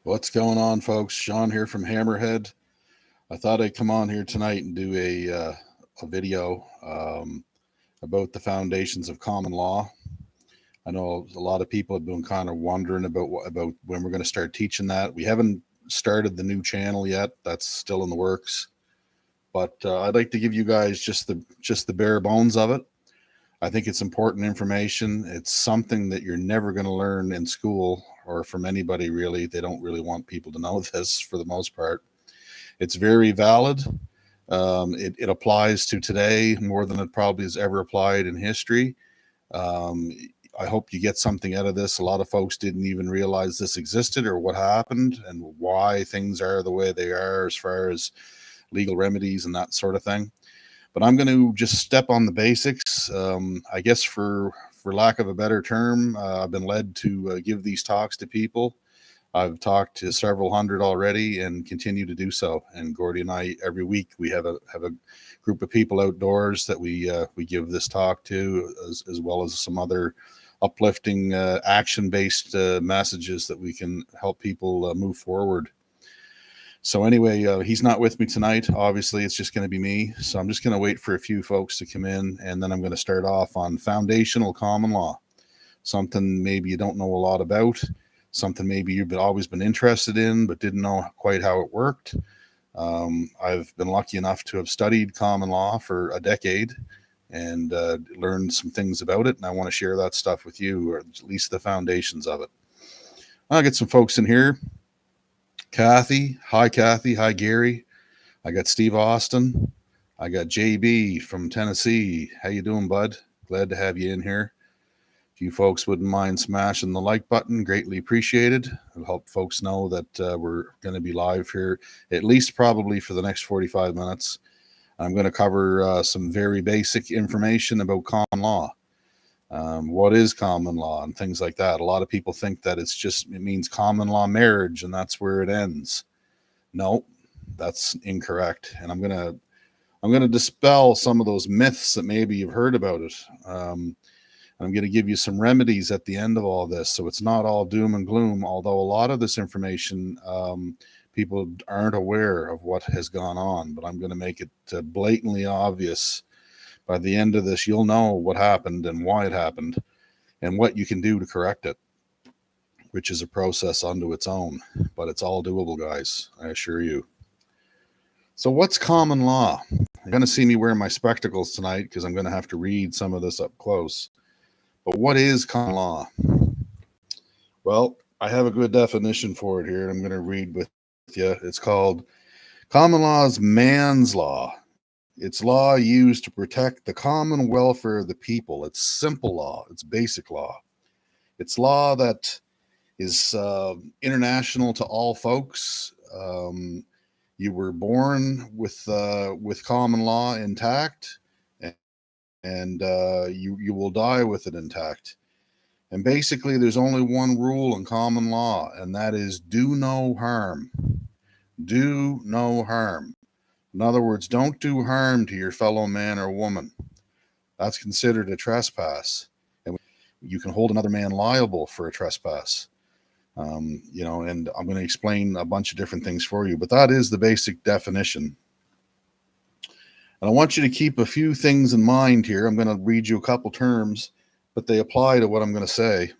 What's going on, folks? Sean here from Hammerhead. I thought I'd come on here tonight and do a video about the foundations of common law. I know a lot of people have been kind of wondering about when we're going to start teaching that. We haven't started the new channel yet; that's still in the works. But I'd like to give you guys just the bare bones of it. I think it's important information. It's something that you're never going to learn in school or from anybody really. They don't really want people to know this for the most part. It's very valid. It applies to today more than it probably has ever applied in history. Um, I hope you get something out of this. A lot of folks didn't even realize this existed or what happened and why things are the way they are as far as legal remedies and that sort of thing. But I'm going to just step on the basics. I guess for lack of a better term, I've been led to give these talks to people. I've talked to several hundred already and continue to do so. And Gordy and I, every week, we have a group of people outdoors that we give this talk to, as well as some other uplifting, action-based messages that we can help people move forward. So anyway, he's not with me tonight. Obviously, it's just going to be me. So I'm just going to wait for a few folks to come in, and then I'm going to start off on foundational common law, something maybe you don't know a lot about, something maybe you've always been interested in but didn't know quite how it worked. I've been lucky enough to have studied common law for a decade and learned some things about it, and I want to share that stuff with you, or at least the foundations of it. I'll get some folks in here. Kathy. Hi, Gary. I got Steve Austin. I got JB from Tennessee. How you doing, bud? Glad to have you in here. If you folks wouldn't mind smashing the like button, greatly appreciated. It'll help folks know that we're going to be live here, at least probably for the next 45 minutes. I'm going to cover some very basic information about common law. What is common law and things like that. A lot of people think that it means common law marriage and that's where it ends. No, that's incorrect. And I'm gonna dispel some of those myths that maybe you've heard about it. I'm going to give you some remedies at the end of all this, so it's not all doom and gloom. Although a lot of this information, people aren't aware of what has gone on, but I'm going to make it blatantly obvious. By the end of this, you'll know what happened and why it happened and what you can do to correct it, which is a process unto its own. But it's all doable, guys, I assure you. So what's common law? You're going to see me wearing my spectacles tonight because I'm going to have to read some of this up close. But what is common law? Well, I have a good definition for it here, and I'm going to read with you. It's called common law is man's law. It's law used to protect the common welfare of the people. It's simple law. It's basic law. It's law that is international to all folks. You were born with common law intact, and you will die with it intact. And basically, there's only one rule in common law, and that is do no harm. Do no harm. In other words, don't do harm to your fellow man or woman. That's considered a trespass. And you can hold another man liable for a trespass. And I'm going to explain a bunch of different things for you, but that is the basic definition. And I want you to keep a few things in mind here. I'm going to read you a couple terms, but they apply to what I'm going to say.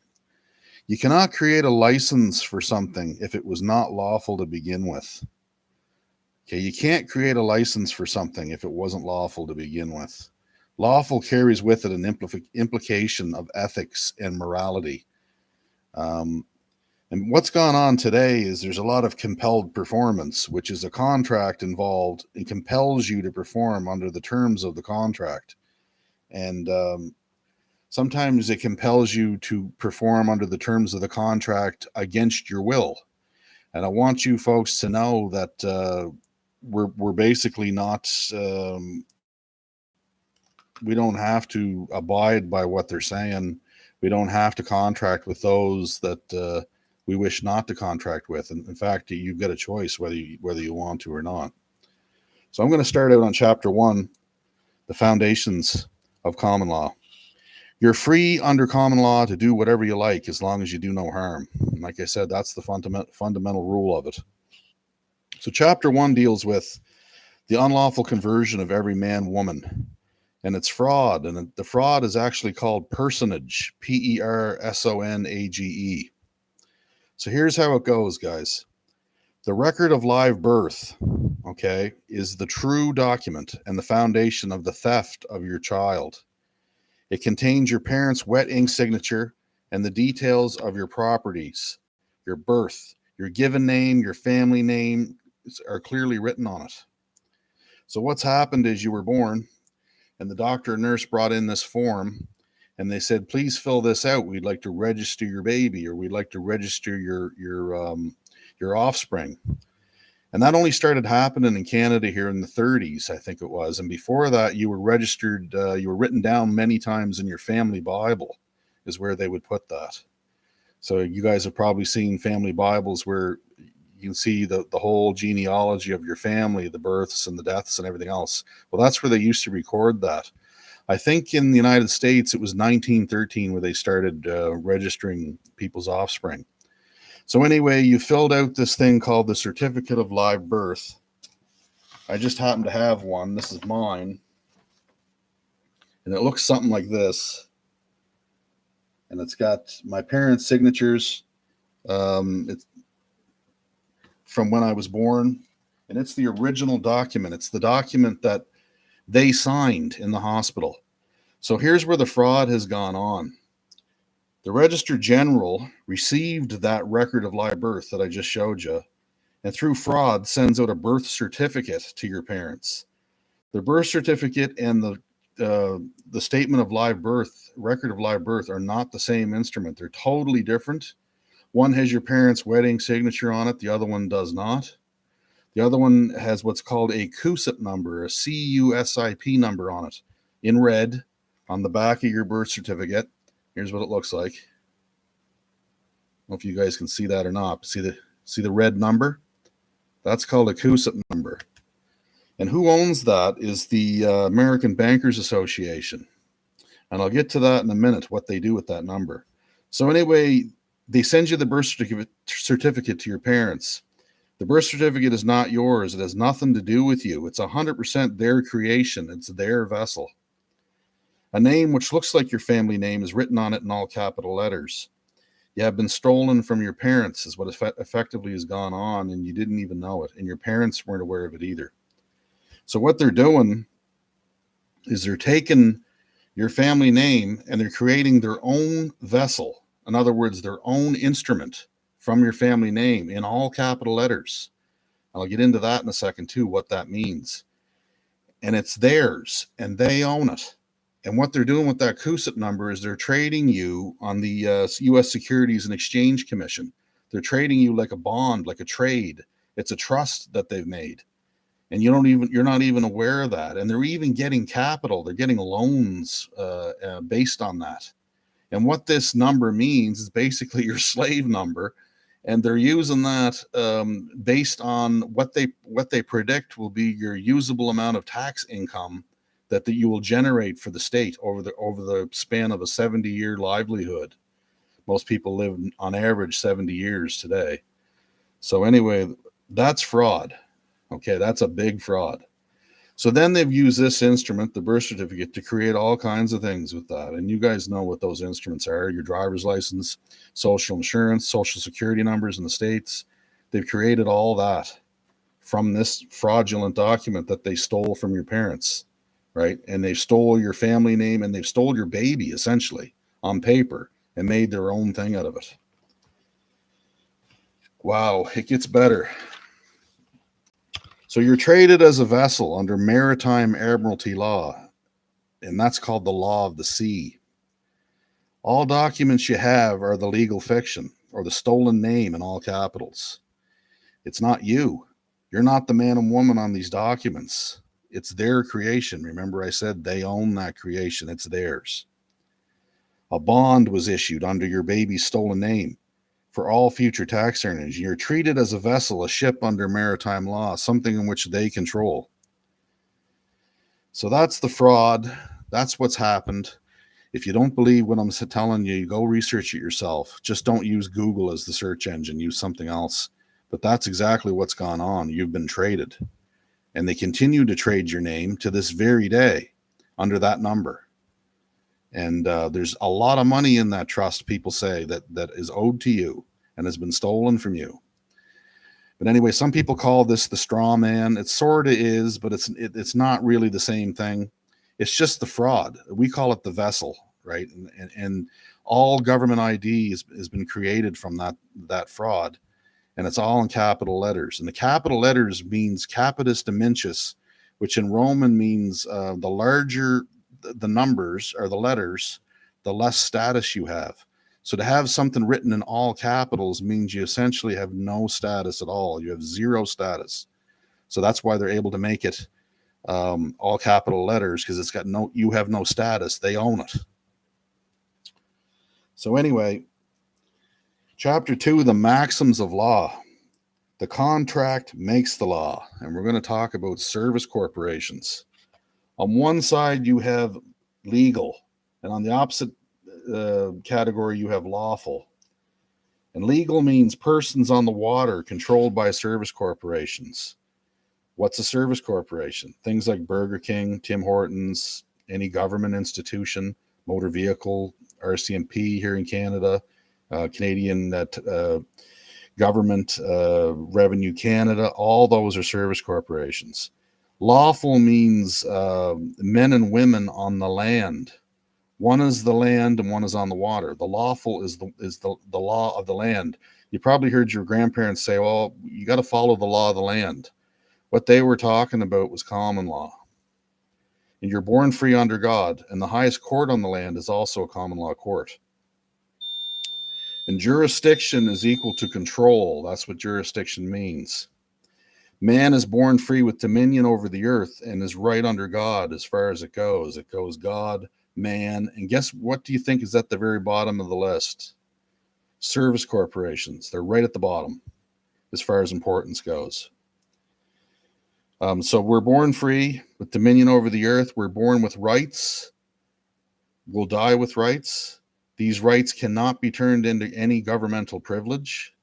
You cannot create a license for something if it was not lawful to begin with. Okay, you can't create a license for something if it wasn't lawful to begin with. Lawful carries with it an implication of ethics and morality. And what's gone on today is there's a lot of compelled performance, which is a contract involved and compels you to perform under the terms of the contract. And sometimes it compels you to perform under the terms of the contract against your will. And I want you folks to know that we're basically not, we don't have to abide by what they're saying. We don't have to contract with those that we wish not to contract with. And in fact, you've got a choice whether you want to or not. So I'm going to start out on chapter 1, the foundations of common law. You're free under common law to do whatever you like as long as you do no harm. And like I said, that's the fundamental rule of it. So chapter 1 deals with the unlawful conversion of every man, woman, and it's fraud. And the fraud is actually called personage, Personage. So here's how it goes, guys. The record of live birth, okay, is the true document and the foundation of the theft of your child. It contains your parents' wet ink signature and the details of your properties, your birth, your given name, your family name are clearly written on it. So what's happened is you were born and the doctor and nurse brought in this form and they said, please fill this out. We'd like to register your baby, or we'd like to register your offspring. And that only started happening in Canada here in the 30s, I think it was. And before that, you were registered, you were written down many times in your family Bible is where they would put that. So you guys have probably seen family Bibles where you can see the whole genealogy of your family, the births and the deaths and everything else. Well, that's where they used to record that. I think in the United States, it was 1913 where they started registering people's offspring. So anyway, you filled out this thing called the Certificate of Live Birth. I just happen to have one. This is mine. And it looks something like this. And it's got my parents' signatures. It's from when I was born. And it's the original document. It's the document that they signed in the hospital. So here's where the fraud has gone on. The Register General received that record of live birth that I just showed you, and through fraud sends out a birth certificate to your parents. The birth certificate and the statement of live birth, record of live birth, are not the same instrument. They're totally different. One has your parents' wedding signature on it. The other one does not. The other one has what's called a CUSIP number, a CUSIP number on it, in red on the back of your birth certificate. Here's what it looks like. I don't know if you guys can see that or not. See the red number? That's called a CUSIP number. And who owns that is the American Bankers Association. And I'll get to that in a minute, what they do with that number. So anyway, they send you the birth certificate to your parents. The birth certificate is not yours. It has nothing to do with you. It's 100% their creation. It's their vessel. A name which looks like your family name is written on it in all capital letters. You have been stolen from your parents is what effectively has gone on, and you didn't even know it, and your parents weren't aware of it either. So what they're doing is they're taking your family name and they're creating their own vessel. In other words, their own instrument from your family name in all capital letters. I'll get into that in a second too, what that means. And it's theirs and they own it. And what they're doing with that CUSIP number is they're trading you on the U.S. Securities and Exchange Commission. They're trading you like a bond, like a trade. It's a trust that they've made. And you're not even aware of that. And they're even getting capital. They're getting loans based on that. And what this number means is basically your slave number. And they're using that based on what they predict will be your usable amount of tax income that you will generate for the state over the span of a 70-year livelihood. Most people live on average 70 years today. So anyway, that's fraud. Okay, that's a big fraud. So then they've used this instrument, the birth certificate, to create all kinds of things with that. And you guys know what those instruments are: your driver's license, social insurance, social security numbers in the States. They've created all that from this fraudulent document that they stole from your parents, right? And they stole your family name and they've stole your baby essentially on paper and made their own thing out of it. Wow, it gets better. So you're traded as a vessel under maritime admiralty law, and that's called the law of the sea. All documents you have are the legal fiction or the stolen name in all capitals. It's not you. You're not the man and woman on these documents. It's their creation. Remember I said they own that creation. It's theirs. A bond was issued under your baby's stolen name for all future tax earnings. You're treated as a vessel, a ship under maritime law, something in which they control. So that's the fraud. That's what's happened. If you don't believe what I'm telling you, go research it yourself. Just don't use Google as the search engine. Use something else. But that's exactly what's gone on. You've been traded. And they continue to trade your name to this very day under that number. And there's a lot of money in that trust, people say, that is owed to you and has been stolen from you. But anyway, some people call this the straw man. It sort of is, but it's not really the same thing. It's just the fraud. We call it the vessel, right? And all government ID has been created from that fraud, and it's all in capital letters. And the capital letters means capitis dimensus, which in Roman means the larger the numbers or the letters, the less status you have. So to have something written in all capitals means you essentially have no status at all. You have zero status. So that's why they're able to make it all capital letters, because it's got you have no status. They own it. So anyway, chapter 2, the maxims of law. The contract makes the law. And we're going to talk about service corporations. On one side, you have legal, and on the opposite category, you have lawful. And legal means persons on the water controlled by service corporations. What's a service corporation? Things like Burger King, Tim Hortons, any government institution, motor vehicle, RCMP here in Canada, Canadian government, Revenue Canada, all those are service corporations. Lawful means men and women on the land. One is the land and one is on the water. The lawful is the law of the land. You probably heard your grandparents say, well, you got to follow the law of the land. What they were talking about was common law. And you're born free under God, and the highest court on the land is also a common law court. And jurisdiction is equal to control. That's what jurisdiction means. Man is born free with dominion over the earth and is right under God as far as it goes. It goes God, man, and guess what do you think is at the very bottom of the list? Service corporations. They're right at the bottom as far as importance goes. So we're born free with dominion over the earth. We're born with rights. We'll die with rights. These rights cannot be turned into any governmental privilege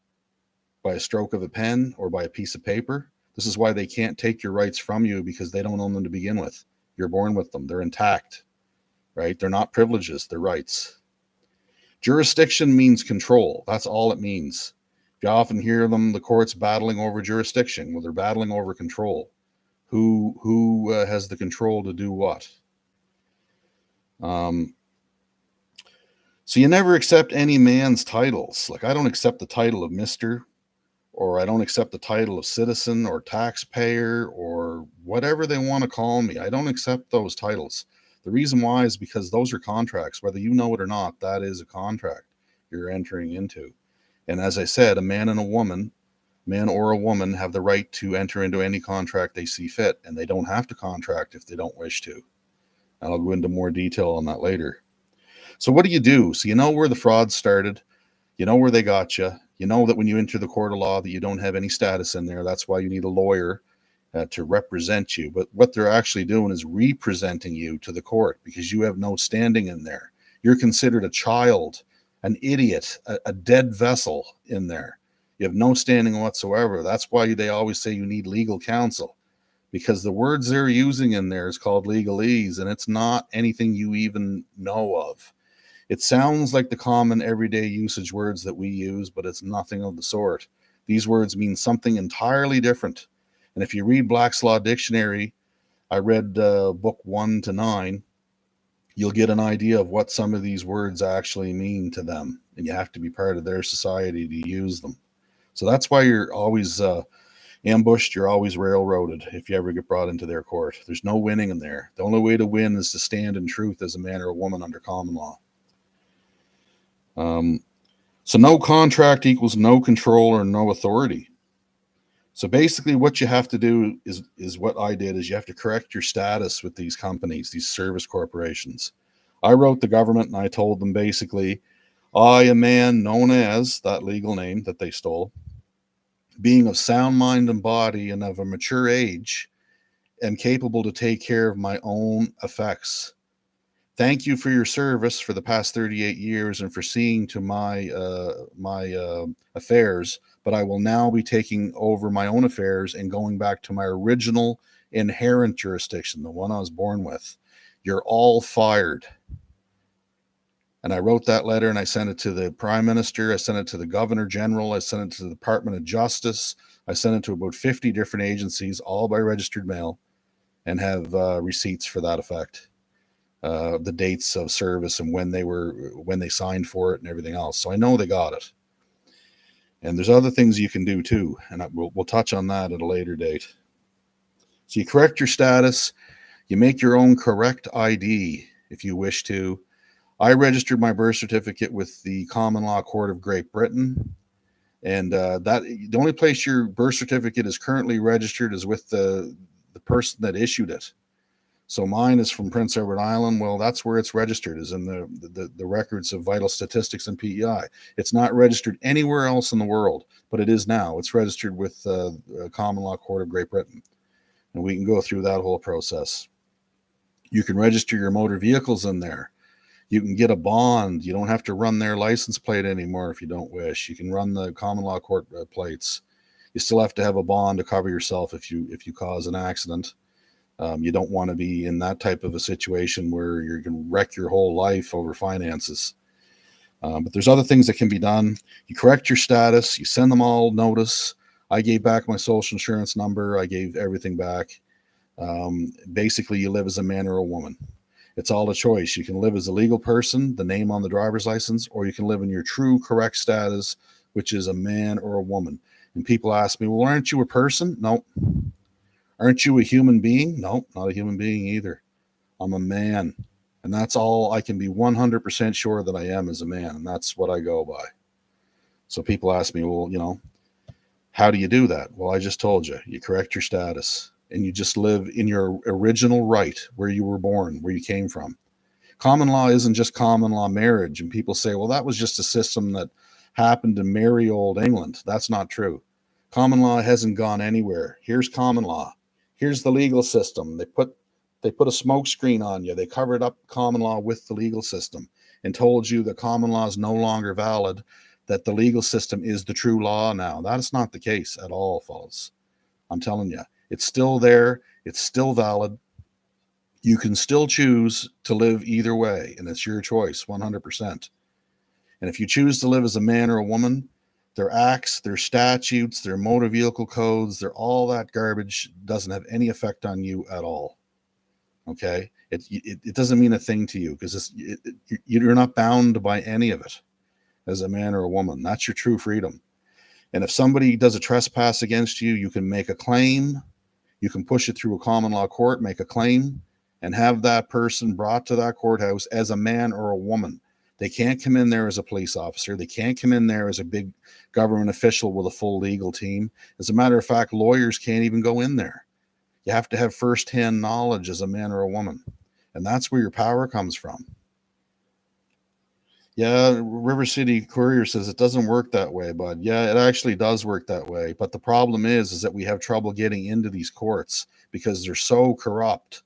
by a stroke of a pen or by a piece of paper. This is why they can't take your rights from you, because they don't own them to begin with. You're born with them. They're intact, right? They're not privileges. They're rights. Jurisdiction means control. That's all it means. You often hear the courts battling over jurisdiction. Well, they're battling over control. Who has the control to do what? So you never accept any man's titles. Like, I don't accept the title of Mr., or I don't accept the title of citizen or taxpayer or whatever they want to call me. I don't accept those titles. The reason why is because those are contracts. Whether you know it or not, that is a contract you're entering into. And as I said, a man and a woman, man or a woman, have the right to enter into any contract they see fit, and they don't have to contract if they don't wish to. And I'll go into more detail on that later. So what do you do? So you know where the fraud started. You know where they got you. You know that when you enter the court of law that you don't have any status in there. That's why you need a lawyer to represent you. But what they're actually doing is representing you to the court, because you have no standing in there. You're considered a child, an idiot, a dead vessel in there. You have no standing whatsoever. That's why they always say you need legal counsel, because the words they're using in there is called legalese, and it's not anything you even know of. It sounds like the common everyday usage words that we use, but it's nothing of the sort. These words mean something entirely different. And if you read Black's Law Dictionary, I read book 1 to 9, you'll get an idea of what some of these words actually mean to them. And you have to be part of their society to use them. So that's why you're always ambushed, you're always railroaded if you ever get brought into their court. There's no winning in there. The only way to win is to stand in truth as a man or a woman under common law. So no contract equals no control or no authority. So basically what you have to do is what I did, is you have to correct your status with these companies, these service corporations. I wrote the government and I told them basically, I, a man known as that legal name that they stole, being of sound mind and body and of a mature age, am capable to take care of my own effects. Thank you for your service for the past 38 years and for seeing to my affairs, but I will now be taking over my own affairs and going back to my original inherent jurisdiction, the one I was born with. You're all fired. And I wrote that letter and I sent it to the Prime Minister. I sent it to the Governor General. I sent it to the Department of Justice. I sent it to about 50 different agencies, all by registered mail, and have receipts for that effect. The dates of service and when they signed for it and everything else. So I know they got it. And there's other things you can do too, and we'll touch on that at a later date. So you correct your status. You make your own correct ID if you wish to. I registered my birth certificate with the Common Law Court of Great Britain, and the only place your birth certificate is currently registered is with the person that issued it. So mine is from Prince Edward Island. Well, that's where it's registered, is in the records of vital statistics and PEI. It's not registered anywhere else in the world, but it is now. It's registered with Common Law Court of Great Britain, and we can go through that whole process. You can register your motor vehicles in there. You can get a bond. You don't have to run their license plate anymore if you don't wish. You can run the Common Law Court plates. You still have to have a bond to cover yourself if you cause an accident. You don't want to be in that type of a situation where you're going to wreck your whole life over finances. But there's other things that can be done. You correct your status. You send them all notice. I gave back my social insurance number. I gave everything back. Basically, you live as a man or a woman. It's all a choice. You can live as a legal person, the name on the driver's license, or you can live in your true correct status, which is a man or a woman. And people ask me, well, aren't you a person? No. Aren't you a human being? No, not a human being either. I'm a man. And that's all I can be 100% sure that I am as a man. And that's what I go by. So people ask me, well, how do you do that? Well, I just told you. You correct your status. And you just live in your original right where you were born, where you came from. Common law isn't just common law marriage. And people say, well, that was just a system that happened in merry old England. That's not true. Common law hasn't gone anywhere. Here's common law. Here's the legal system. They put a smoke screen on you. They covered up common law with the legal system and told you that common law is no longer valid, that the legal system is the true law now. That is not the case at all, fellas. I'm telling you. It's still there. It's still valid. You can still choose to live either way, and it's your choice, 100%. And if you choose to live as a man or a woman, their acts, their statutes, their motor vehicle codes, their all that garbage doesn't have any effect on you at all. Okay? It doesn't mean a thing to you because you're not bound by any of it as a man or a woman. That's your true freedom. And if somebody does a trespass against you, you can make a claim. You can push it through a common law court, make a claim, and have that person brought to that courthouse as a man or a woman. They can't come in there as a police officer. They can't come in there as a big government official with a full legal team. As a matter of fact, lawyers can't even go in there. You have to have firsthand knowledge as a man or a woman. And that's where your power comes from. Yeah, River City Courier says it doesn't work that way, bud. Yeah, it actually does work that way. But the problem is that we have trouble getting into these courts because they're so corrupt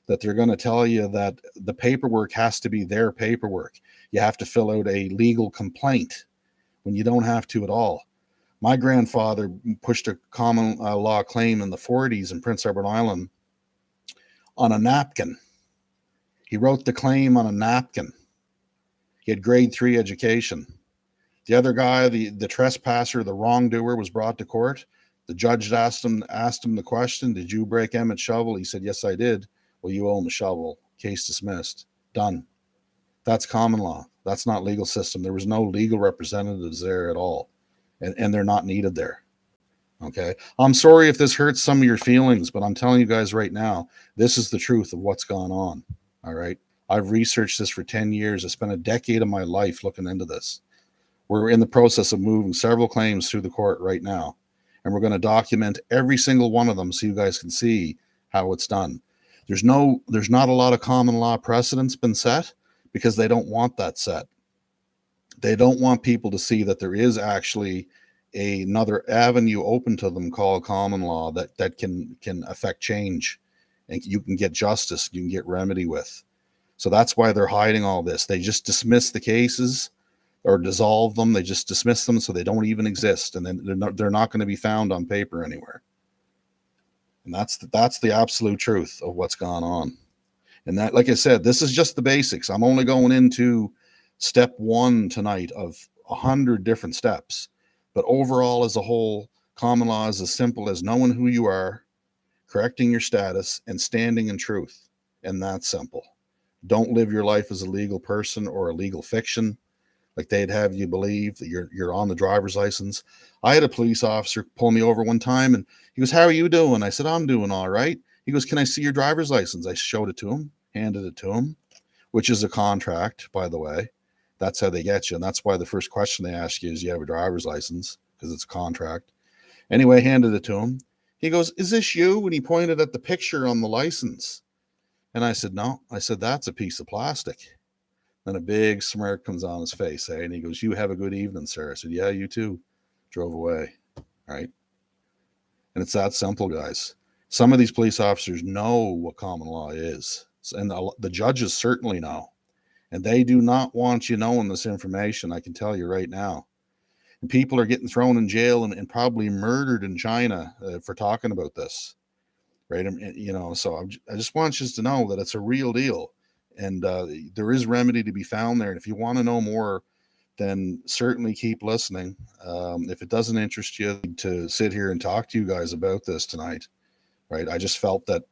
that they're going to tell you that the paperwork has to be their paperwork. You have to fill out a legal complaint when you don't have to at all. My grandfather pushed a common law claim in the 40s in Prince Edward Island on a napkin. He wrote the claim on a napkin. He had grade 3 education. The other guy, the trespasser, the wrongdoer, was brought to court. The judge asked him the question, did you break Emmett's shovel? He said, yes, I did. Well, you own the shovel. Case dismissed. Done. That's common law. That's not legal system. There was no legal representatives there at all. And they're not needed there. Okay. I'm sorry if this hurts some of your feelings, but I'm telling you guys right now, this is the truth of what's gone on. All right. I've researched this for 10 years. I spent a decade of my life looking into this. We're in the process of moving several claims through the court right now. And we're going to document every single one of them so you guys can see how it's done. There's not a lot of common law precedents been set because they don't want that set. They don't want people to see that there is actually another avenue open to them called common law that can affect change, and you can get justice, you can get remedy with. So that's why they're hiding all this. They just dismiss the cases or dissolve them. They just dismiss them so they don't even exist. And then they're not going to be found on paper anywhere. And that's the absolute truth of what's gone on. And that, like I said, this is just the basics. I'm only going into step 1 tonight of 100 different steps. But overall, as a whole, common law is as simple as knowing who you are, correcting your status, and standing in truth. And that's simple. Don't live your life as a legal person or a legal fiction, like they'd have you believe that you're on the driver's license. I had a police officer pull me over one time, and he goes, "How are you doing?" I said, "I'm doing all right." He goes, "Can I see your driver's license?" I showed it to him, handed it to him, which is a contract, by the way. That's how they get you. And that's why the first question they ask you is, you have a driver's license, because it's a contract. Anyway, handed it to him. He goes, "Is this you?" And he pointed at the picture on the license. And I said, "No." I said, "That's a piece of plastic." Then a big smirk comes on his face, and he goes, "You have a good evening, sir." I said, "Yeah, you too." Drove away, right? And it's that simple, guys. Some of these police officers know what common law is, and the judges certainly know. And they do not want you knowing this information, I can tell you right now. And people are getting thrown in jail and probably murdered in China for talking about this, right? So I just want you to know that it's a real deal. And there is remedy to be found there. And if you want to know more, then certainly keep listening. If it doesn't interest you to sit here and talk to you guys about this tonight, right? I just felt that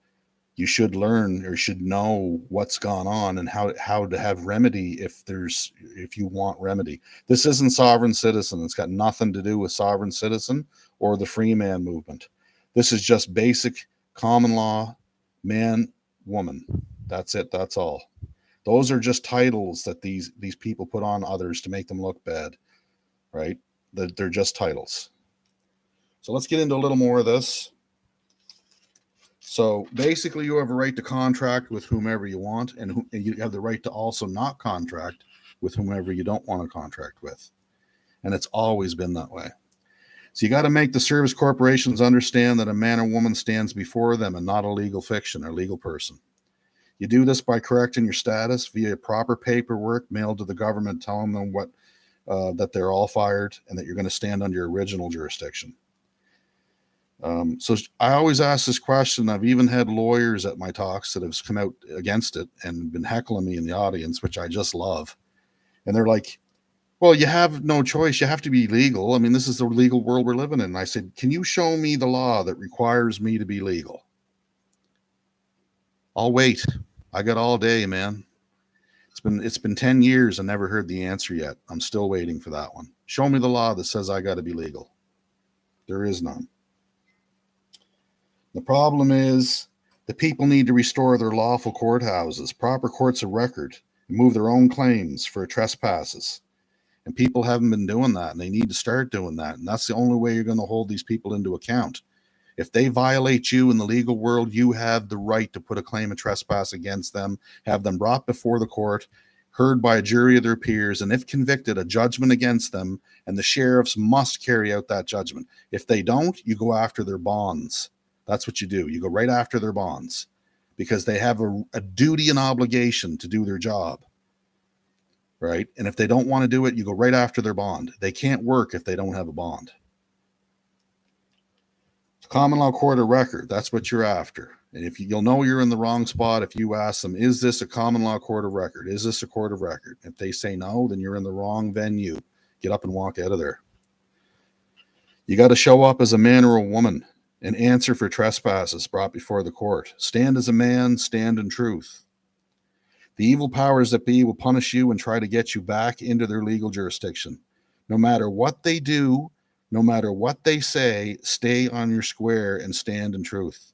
you should learn or should know what's gone on and how to have remedy if you want remedy. This isn't sovereign citizen. It's got nothing to do with sovereign citizen or the free man movement. This is just basic common law, man, woman. That's it. That's all. Those are just titles that these people put on others to make them look bad, right? They're just titles. So let's get into a little more of this. So basically, you have a right to contract with whomever you want, and you have the right to also not contract with whomever you don't want to contract with. And it's always been that way. So you got to make the service corporations understand that a man or woman stands before them and not a legal fiction or legal person. You do this by correcting your status via proper paperwork mailed to the government telling them that they're all fired and that you're going to stand under your original jurisdiction. So I always ask this question. I've even had lawyers at my talks that have come out against it and been heckling me in the audience, which I just love. And they're like, "Well, you have no choice. You have to be legal. I mean, this is the legal world we're living in." And I said, "Can you show me the law that requires me to be legal?" "I'll wait. I got all day, man. It's been 10 years and never heard the answer yet. I'm still waiting for that one. Show me the law that says I got to be legal." There is none. The problem is the people need to restore their lawful courthouses, proper courts of record, and move their own claims for trespasses. And people haven't been doing that, and they need to start doing that. And that's the only way you're going to hold these people into account. If they violate you in the legal world, you have the right to put a claim of trespass against them, have them brought before the court, heard by a jury of their peers, and if convicted, a judgment against them, and the sheriffs must carry out that judgment. If they don't, you go after their bonds. That's what you do. You go right after their bonds because they have a duty and obligation to do their job, right? And if they don't want to do it, you go right after their bond. They can't work if they don't have a bond. Common law court of record, that's what you're after. And if you'll know you're in the wrong spot if you ask them, "Is this a common law court of record? Is this a court of record?" If they say no, then you're in the wrong venue. Get up and walk out of there. You got to show up as a man or a woman and answer for trespasses brought before the court. Stand as a man, stand in truth. The evil powers that be will punish you and try to get you back into their legal jurisdiction. No matter what they do, no matter what they say, stay on your square and stand in truth.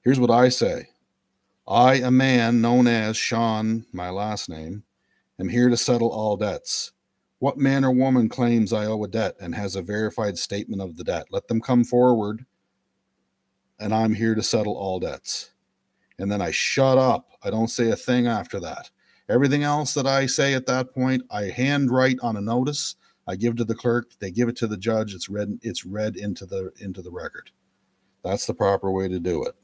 Here's what I say. I, a man known as Sean, my last name, am here to settle all debts. What man or woman claims I owe a debt and has a verified statement of the debt? Let them come forward, and I'm here to settle all debts. And then I shut up. I don't say a thing after that. Everything else that I say at that point, I handwrite on a notice. I give to the clerk. They give it to the judge. It's read into the record. That's the proper way to do it.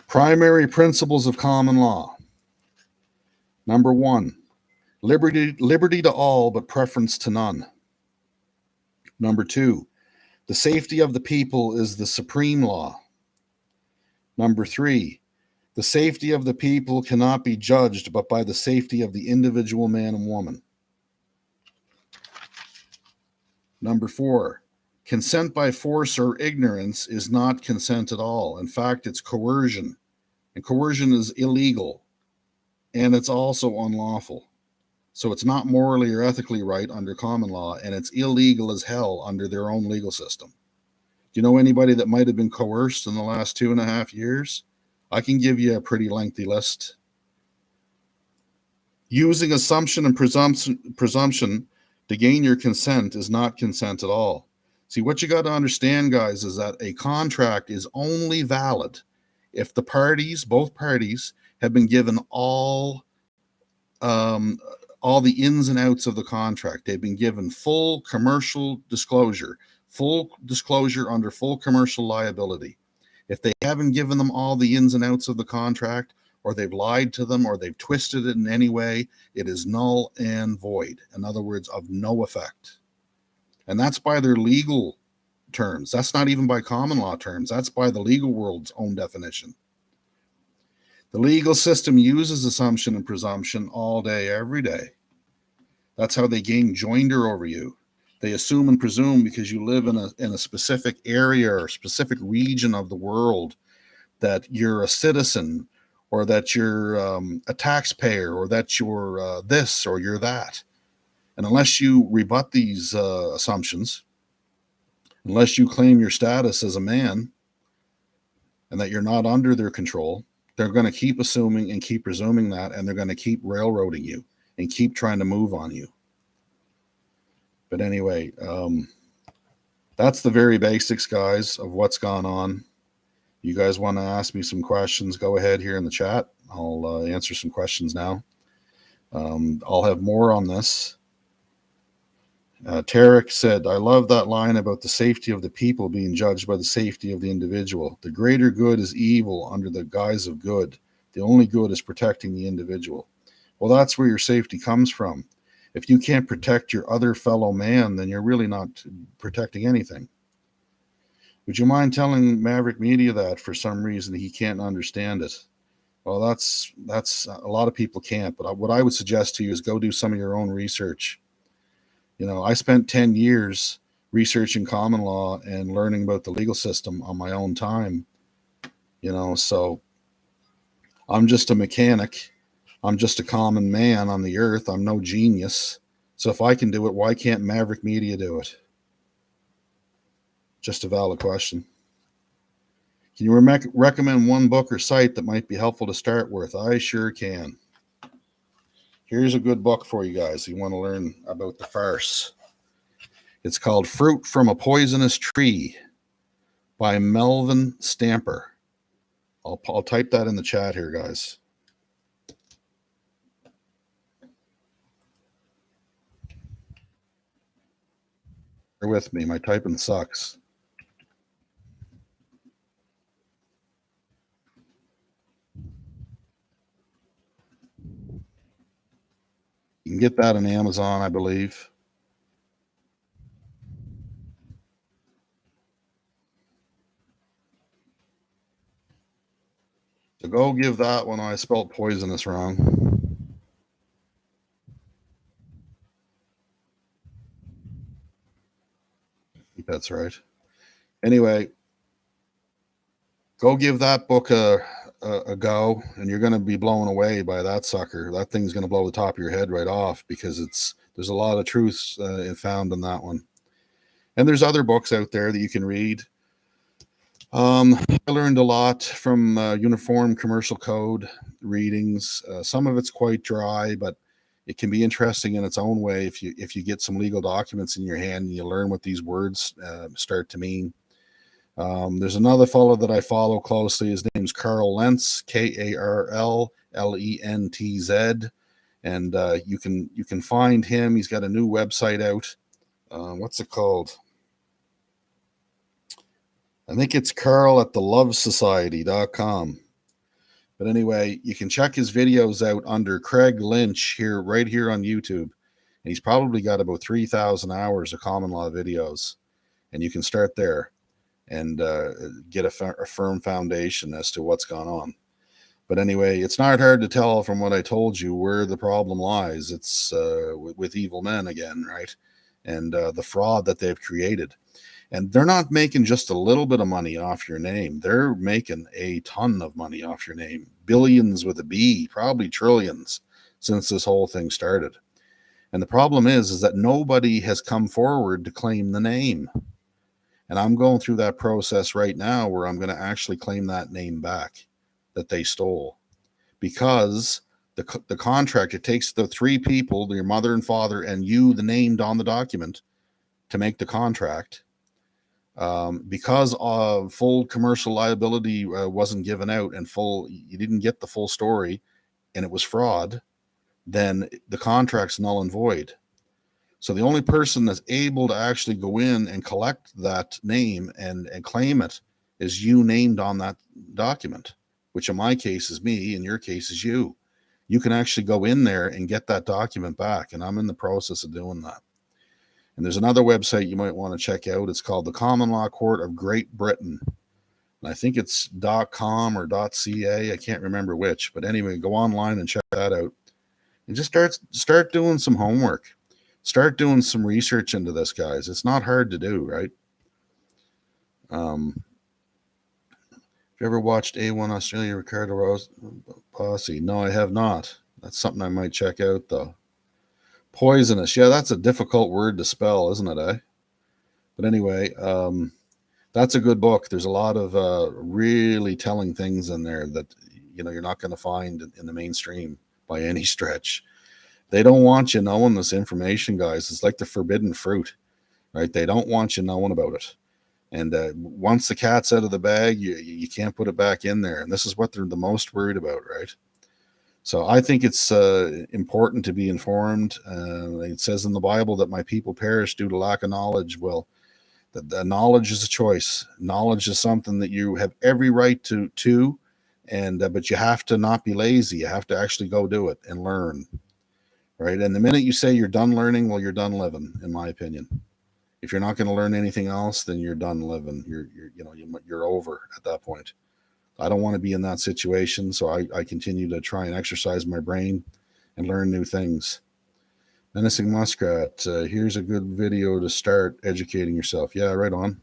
Primary principles of common law. Number 1, liberty to all, but preference to none. Number 2, the safety of the people is the supreme law. Number 3, the safety of the people cannot be judged but by the safety of the individual man and woman. Number 4, consent by force or ignorance is not consent at all. In fact, it's coercion, and coercion is illegal, and it's also unlawful. So it's not morally or ethically right under common law, and it's illegal as hell under their own legal system. Do you know anybody that might have been coerced in the last 2.5 years? I can give you a pretty lengthy list. Using assumption and presumption to gain your consent is not consent at all. See, what you got to understand, guys, is that a contract is only valid if the parties, both parties, have been given all the ins and outs of the contract. They've been given full commercial disclosure under full commercial liability. If they haven't given them all the ins and outs of the contract, or they've lied to them, or they've twisted it in any way, it is null and void. In other words, of no effect. And that's by their legal terms. That's not even by common law terms. That's by the legal world's own definition. The legal system uses assumption and presumption all day, every day. That's how they gain joinder over you. They assume and presume because you live in a specific area or specific region of the world that you're a citizen, or that you're a taxpayer, or that you're this or you're that. And unless you rebut these assumptions, unless you claim your status as a man and that you're not under their control, they're going to keep assuming and keep presuming that, and they're going to keep railroading you and keep trying to move on you. But anyway, that's the very basics, guys, of what's gone on. You guys want to ask me some questions, go ahead here in the chat. I'll answer some questions now. I'll have more on this. Tarek said, I love that line about the safety of the people being judged by the safety of the individual. The greater good is evil under the guise of good. The only good is protecting the individual. Well, that's where your safety comes from. If you can't protect your other fellow man, then you're really not protecting anything. Would you mind telling Maverick Media that for some reason he can't understand it? Well, that's a lot of people can't, but what I would suggest to you is go do some of your own research. You know, I spent 10 years researching common law and learning about the legal system on my own time. You know, so I'm just a mechanic. I'm just a common man on the earth. I'm no genius. So if I can do it, why can't Maverick Media do it? Just a valid question. Can you recommend one book or site that might be helpful to start with? I sure can. Here's a good book for you guys. You want to learn about the farce. It's called Fruit from a Poisonous Tree by Melvin Stamper. I'll type that in the chat here, guys. Bear with me. My typing sucks. You can get that on Amazon, I believe. So go give that one. I spelled poisonous wrong. I think that's right. Anyway, go give that book a go, and you're going to be blown away by that sucker. That thing's going to blow the top of your head right off, because there's a lot of truths found in that one. And there's other books out there that you can read. I learned a lot from Uniform Commercial Code readings. Some of it's quite dry, but it can be interesting in its own way if you get some legal documents in your hand and you learn what these words start to mean. There's another fellow that I follow closely. His name's Carl Lentz, Karl Lentz, and you can find him. He's got a new website out. What's it called? I think it's Carl at thelovesociety.com. But anyway, you can check his videos out under Craig Lynch here, right here on YouTube. And he's probably got about 3,000 hours of common law videos. And you can start there and get a firm foundation as to what's gone on. But anyway, it's not hard to tell from what I told you where the problem lies. It's with evil men again, right? And the fraud that they've created. And they're not making just a little bit of money off your name. They're making a ton of money off your name. Billions with a B, probably trillions since this whole thing started. And the problem is that nobody has come forward to claim the name. And I'm going through that process right now where I'm going to actually claim that name back that they stole. Because the contract, it takes the three people, your mother and father, and you, the named on the document, to make the contract. Because full commercial liability wasn't given out and you didn't get the full story and it was fraud, then the contract's null and void. So the only person that's able to actually go in and collect that name and claim it is you named on that document, which in my case is me, in your case is you. You can actually go in there and get that document back, and I'm in the process of doing that. And there's another website you might want to check out. It's called the Common Law Court of Great Britain. And I think it's .com or .ca. I can't remember which. But anyway, go online and check that out. And just start doing some homework. Start doing some research into this, guys. It's not hard to do, right? Have you ever watched A1 Australia, Ricardo Rose Posse? No, I have not. That's something I might check out, though. Poisonous. Yeah, that's a difficult word to spell, isn't it, eh? But anyway, that's a good book. There's a lot of really telling things in there that you're not going to find in the mainstream by any stretch. They don't want you knowing this information, guys. It's like the forbidden fruit, right? They don't want you knowing about it. And once the cat's out of the bag, you can't put it back in there. And this is what they're the most worried about, right? So I think it's important to be informed. It says in the Bible that my people perish due to lack of knowledge. Well, the knowledge is a choice. Knowledge is something that you have every right to, and but you have to not be lazy. You have to actually go do it and learn, right? And the minute you say you're done learning, well, you're done living, in my opinion. If you're not going to learn anything else, then you're done living. You're over at that point. I don't want to be in that situation, so I continue to try and exercise my brain and learn new things. Menacing Muskrat, here's a good video to start educating yourself. Yeah, right on.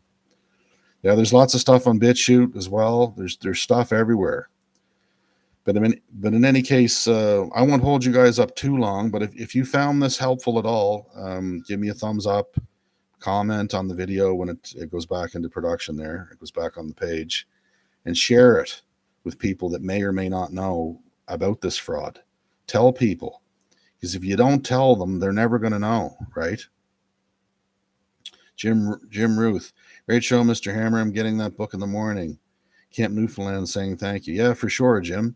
Yeah, there's lots of stuff on BitChute as well. There's stuff everywhere. But in any case, I won't hold you guys up too long. But if you found this helpful at all, give me a thumbs up, comment on the video when it goes back into production there. It goes back on the page. And share it with people that may or may not know about this fraud. Tell people. Because if you don't tell them, they're never going to know, right? Jim Ruth. Great show, Mr. Hammer. I'm getting that book in the morning. Camp Newfoundland saying thank you. Yeah, for sure, Jim.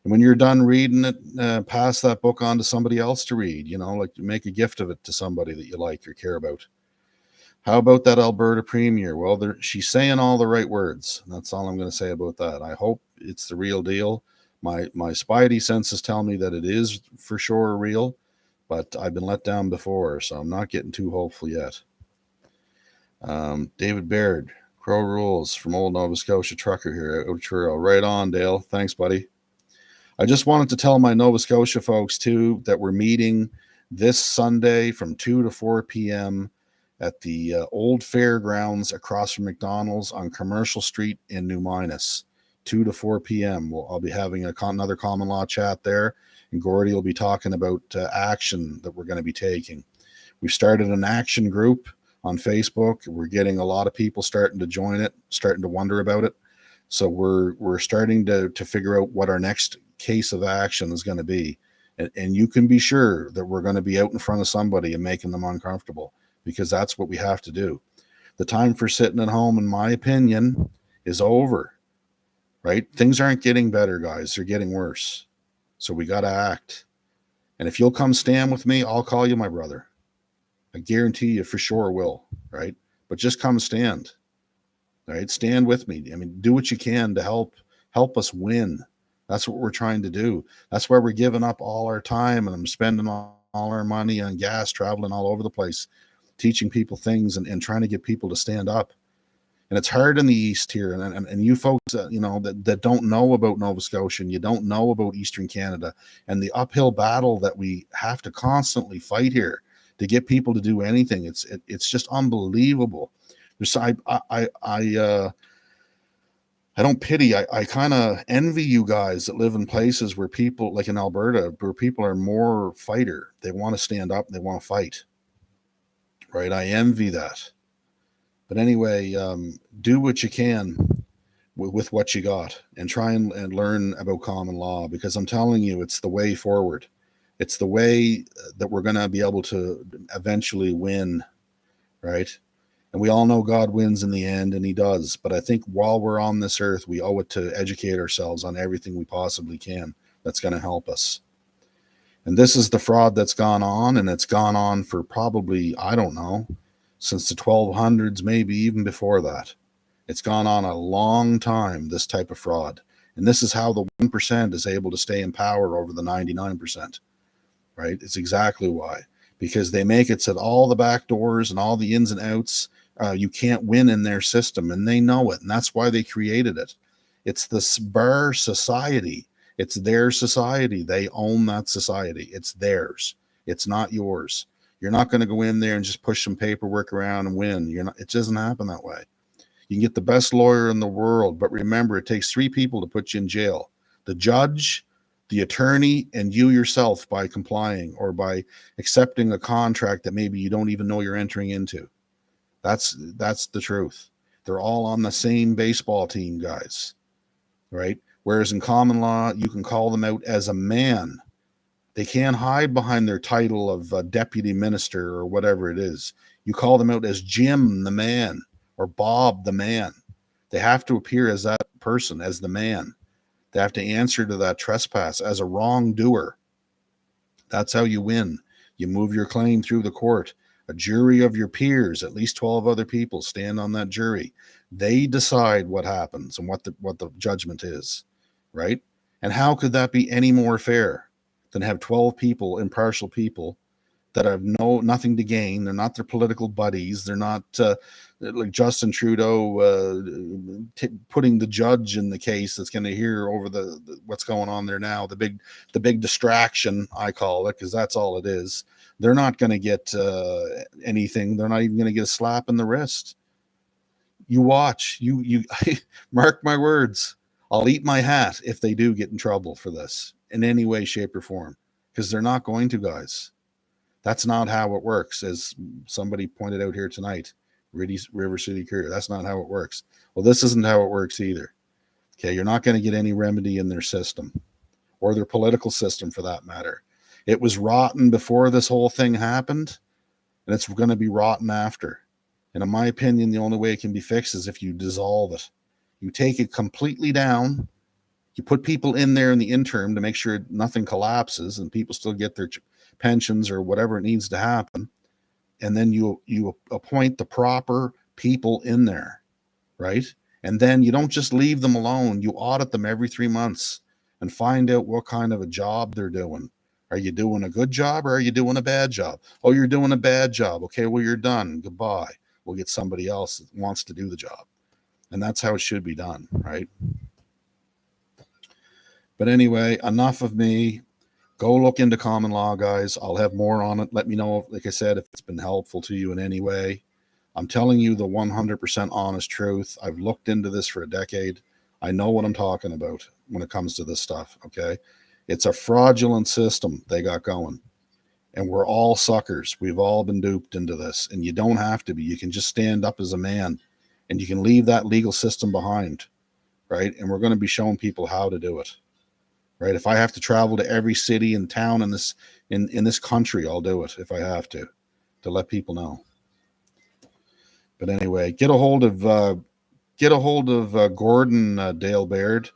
And when you're done reading it, pass that book on to somebody else to read. Like make a gift of it to somebody that you like or care about. How about that Alberta Premier? Well, she's saying all the right words. That's all I'm going to say about that. I hope it's the real deal. My spidey senses tell me that it is for sure real, but I've been let down before, so I'm not getting too hopeful yet. David Baird, Crow Rules from Old Nova Scotia Trucker here at Truro. Right on, Dale. Thanks, buddy. I just wanted to tell my Nova Scotia folks, too, that we're meeting this Sunday from 2 to 4 p.m. at the old fairgrounds across from McDonald's on Commercial Street in New Minas, 2 to 4 p.m. I'll be having another common law chat there, and Gordy will be talking about action that we're going to be taking. We've started an action group on Facebook. We're getting a lot of people starting to join it, starting to wonder about it. So we're starting to figure out what our next case of action is going to be. And you can be sure that we're going to be out in front of somebody and making them uncomfortable, because that's what we have to do. The time for sitting at home, in my opinion, is over, right? Things aren't getting better, guys. They're getting worse. So we got to act. And if you'll come stand with me, I'll call you my brother. I guarantee you for sure will, right? But just come stand, right? Stand with me. I mean, do what you can to help us win, That's what we're trying to do. That's why we're giving up all our time, and I'm spending all our money on gas, traveling all over the place, teaching people things, and trying to get people to stand up. And it's hard in the East here. And you folks, that don't know about Nova Scotia, and you don't know about Eastern Canada, and the uphill battle that we have to constantly fight here to get people to do anything. It's just unbelievable. There's, I don't pity. I kind of envy you guys that live in places where people, like in Alberta, where people are more fighter. They want to stand up and they want to fight. Right? I envy that. But anyway, do what you can with what you got, and try and learn about common law, because I'm telling you, it's the way forward. It's the way that we're going to be able to eventually win, right? And we all know God wins in the end, and he does. But I think while we're on this earth, we owe it to educate ourselves on everything we possibly can that's going to help us. And this is the fraud that's gone on, and it's gone on for probably, I don't know, since the 1200s, maybe even before that. It's gone on a long time, this type of fraud. And this is how the 1% is able to stay in power over the 99%, right? It's exactly why. Because they make it so that all the back doors and all the ins and outs, you can't win in their system, and they know it. And that's why they created it. It's the bar society. It's their society. They own that society. It's theirs. It's not yours. You're not going to go in there and just push some paperwork around and win. It doesn't happen that way. You can get the best lawyer in the world, but remember, it takes 3 people to put you in jail: the judge, the attorney, and you yourself, by complying or by accepting a contract that maybe you don't even know you're entering into. That's the truth. They're all on the same baseball team, guys, right? Whereas in common law, you can call them out as a man. They can't hide behind their title of deputy minister or whatever it is. You call them out as Jim the man or Bob the man. They have to appear as that person, as the man. They have to answer to that trespass as a wrongdoer. That's how you win. You move your claim through the court. A jury of your peers, at least 12 other people, stand on that jury. They decide what happens and what the judgment is, right? And how could that be any more fair than have 12 people, impartial people, that have nothing to gain? They're not their political buddies. They're not like Justin Trudeau putting the judge in the case that's going to hear over the what's going on there now. The big distraction, I call it, because that's all it is. They're not going to get anything. They're not even going to get a slap in the wrist. You watch. You mark my words. I'll eat my hat if they do get in trouble for this in any way, shape, or form, because they're not going to, guys. That's not how it works, as somebody pointed out here tonight, River City Courier. That's not how it works. Well, this isn't how it works either. Okay, you're not going to get any remedy in their system, or their political system for that matter. It was rotten before this whole thing happened, and it's going to be rotten after. And in my opinion, the only way it can be fixed is if you dissolve it. You take it completely down. You put people in there in the interim to make sure nothing collapses and people still get their pensions or whatever it needs to happen. And then you appoint the proper people in there, right? And then you don't just leave them alone. You audit them every 3 months and find out what kind of a job they're doing. Are you doing a good job, or are you doing a bad job? Oh, you're doing a bad job. Okay, well, you're done. Goodbye. We'll get somebody else that wants to do the job. And that's how it should be done, right? But anyway, enough of me. Go look into common law, guys. I'll have more on it. Let me know, like I said, if it's been helpful to you in any way. I'm telling you the 100% honest truth. I've looked into this for a decade. I know what I'm talking about when it comes to this stuff, okay? It's a fraudulent system they got going. And we're all suckers. We've all been duped into this. And you don't have to be. You can just stand up as a man, and you can leave that legal system behind, right? And we're going to be showing people how to do it. Right? If I have to travel to every city and town in this country, I'll do it if I have to let people know. But anyway, get a hold of Gordon Dale Baird.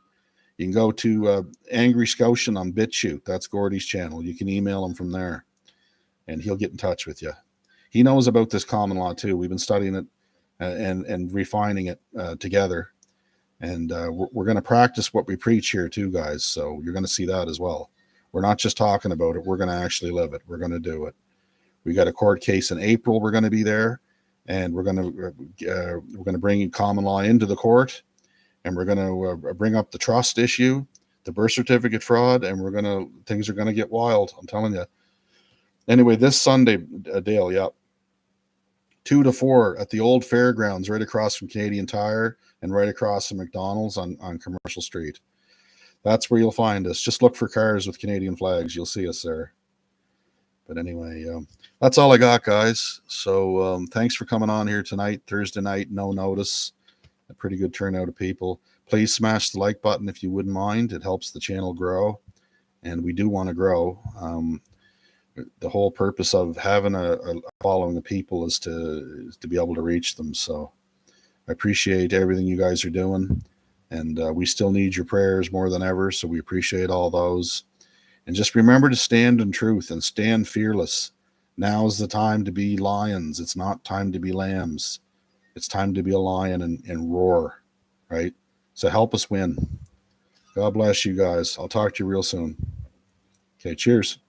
You can go to Angry Scotian on BitChute. That's Gordy's channel. You can email him from there, and he'll get in touch with you. He knows about this common law too. We've been studying it and refining it together. And we're going to practice what we preach here too, guys. So you're going to see that as well. We're not just talking about it. We're going to actually live it. We're going to do it. We got a court case in April. We're going to be there, and we're going to bring common law into the court, and we're going to bring up the trust issue, the birth certificate fraud, and things are going to get wild. I'm telling you. Anyway, this Sunday, Dale, yeah, 2 to 4 at the old fairgrounds, right across from Canadian Tire and right across from McDonald's on Commercial Street. That's where you'll find us. Just look for cars with Canadian flags. You'll see us there. But anyway, that's all I got, guys. So thanks for coming on here tonight, Thursday night, no notice. A pretty good turnout of people. Please smash the like button if you wouldn't mind. It helps the channel grow, and we do want to grow. The whole purpose of having a following of people is to be able to reach them. So I appreciate everything you guys are doing, and we still need your prayers more than ever. So we appreciate all those. And just remember to stand in truth and stand fearless. Now's the time to be lions. It's not time to be lambs. It's time to be a lion and roar, right? So help us win. God bless you guys. I'll talk to you real soon. Okay, cheers.